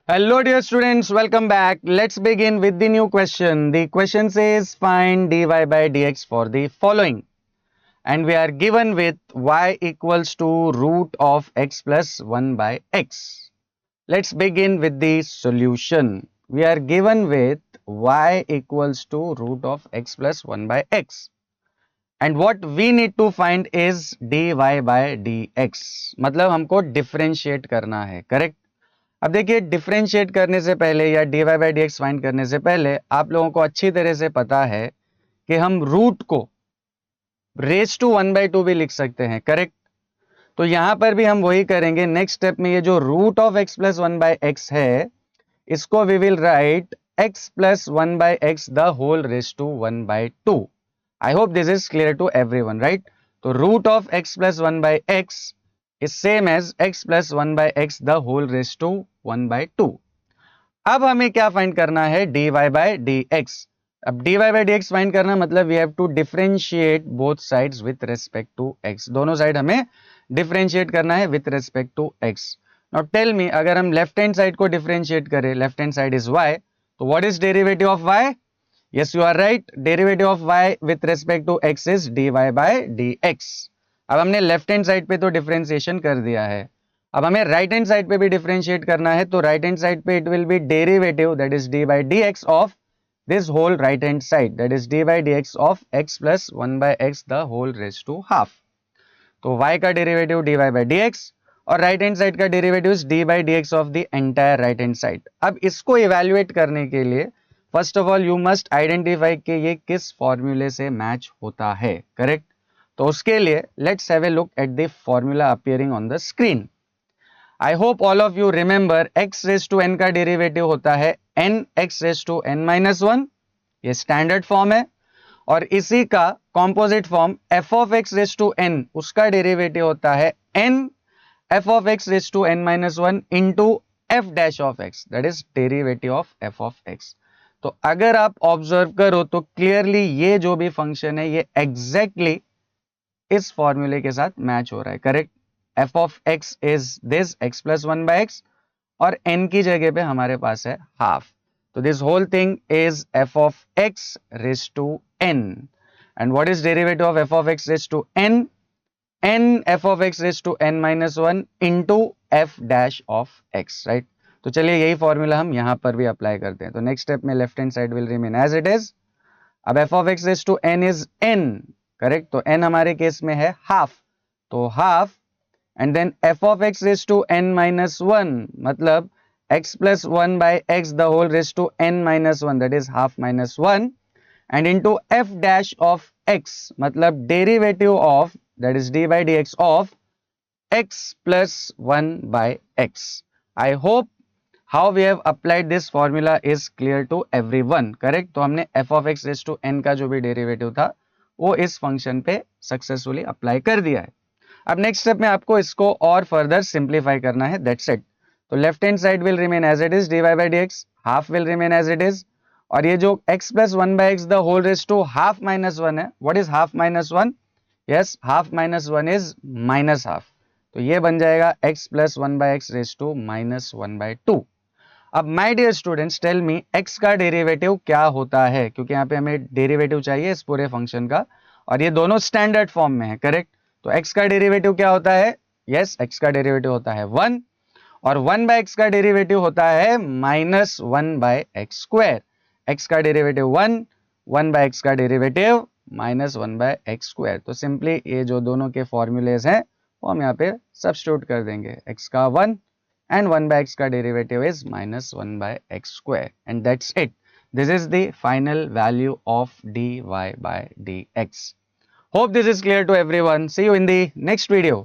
Hello dear students, welcome back. Let's begin with the new question. The question says find dy by dx for the following. And we are given with y equals to root of x plus 1 by x. Let's begin with the solution. We are given with y equals to root of x plus 1 by x. And what we need to find is dy by dx. मतलब हमको differentiate करना है, correct? अब देखिए differentiate करने से पहले या d y by d x find करने से पहले आप लोगों को अच्छी तरह से पता है कि हम रूट को रेज टू 1/2 भी लिख सकते हैं, करेक्ट? तो यहां पर भी हम वही करेंगे। नेक्स्ट स्टेप में ये जो root of x plus 1 by X है, इसको we will write X plus 1 by x the whole raise to 1/2। I hope this is clear to everyone, right? तो root of x plus 1 by X is same as x plus 1 by x the whole raised to 1/2। अब हमें क्या find करना है? dy by dx। अब dy by dx find करना मतलब we have to differentiate both sides with respect to x। दोनों side हमें डिफरेंशिएट करना है with respect to x। Now tell me, अगर हम लेफ्ट हैंड साइड को डिफरेंशिएट करें, left hand side is y, तो what is derivative of y? Yes you are right, derivative of y with respect to x is dy by dx। अब हमने left hand side पे तो differentiation कर दिया है, अब हमें राइट हैंड साइड पे भी डिफरेंशिएट करना है। तो राइट हैंड साइड पे it will be derivative that is d by d x of this whole right hand side, that is d by d x of x plus 1 by x the whole raise to half. तो y का derivative d y by d x और right hand side का derivative is d by d x of the entire right hand side. अब इसको evaluate करने के लिए first of all you must identify कि ये किस फॉर्मूले से मैच होता है, करेक्ट? तो उसके लिए let's have a look at the formula appearing on the screen. I hope all of you remember x raise to n का डेरिवेटिव होता है n x raise to n minus 1, ये स्टैंडर्ड फॉर्म है। और इसी का composite form f of x raise to n, उसका derivative होता है n f of x raise to n minus 1 into f dash of x, that is derivative of f of x। तो अगर आप ऑब्जर्व करो तो क्लियरली ये जो भी फंक्शन है ये एग्जैक्टली इस फॉर्मूले के साथ मैच हो रहा है, correct? f of x is this x plus 1 by x और n की जगह पे हमारे पास है हाफ। तो this whole thing is f of x raise to n। And what is derivative of f of x raise to n? n f of x raise to n minus 1 into f dash of x, right? तो चलिए यही formula हम यहां पर भी apply करते हैं। तो नेक्स्ट स्टेप में left hand side will remain as it is. अब f of x raise to n is n, correct? तो n हमारे केस में है हाफ, तो half and then f of x raise to n minus 1 मतलब x plus 1 by x the whole raise to n minus 1, that is half minus 1 and into f dash of x मतलब derivative of that is d by dx of x plus 1 by x। I hope how we have applied this formula is clear to everyone, correct? तो हमने f of x raise to n का जो भी derivative था वो इस function पे successfully apply कर दिया है। अब नेक्स्ट स्टेप में आपको इसको और फर्दर सिंप्लीफाई करना है, दैट्स इट। तो left hand side will remain as it is, d y by d x, half will remain as it is, और ये जो x plus 1 by x the whole raise to half minus 1 है, what is half minus 1? Yes, half minus 1 is minus half, तो ये बन जाएगा x plus 1 by x raise to minus 1/2। अब my dear students tell me x का derivative क्या होता है, क्योंकि यहाँ पे हमें डेरिवेटिव चाहिए इस पूरे फंक्शन का और ये दोनों स्टैंडर्ड फॉर्म में है, करेक्ट? तो x का डेरिवेटिव क्या होता है? यस, x का डेरिवेटिव होता है 1 और 1 बाय x का डेरिवेटिव होता है minus 1 by x square. x का डेरिवेटिव 1, 1 बाय x का derivative minus 1 by x square. तो सिंपली ये जो दोनों के फॉर्मूलेज हैं वो हम यहाँ पे सब्स्टिट्यूट कर देंगे। x का 1 and 1 by x का derivative is minus 1 by x square, and that's it. This is the final value of dy by dx. Hope this is clear to everyone. See you in the next video.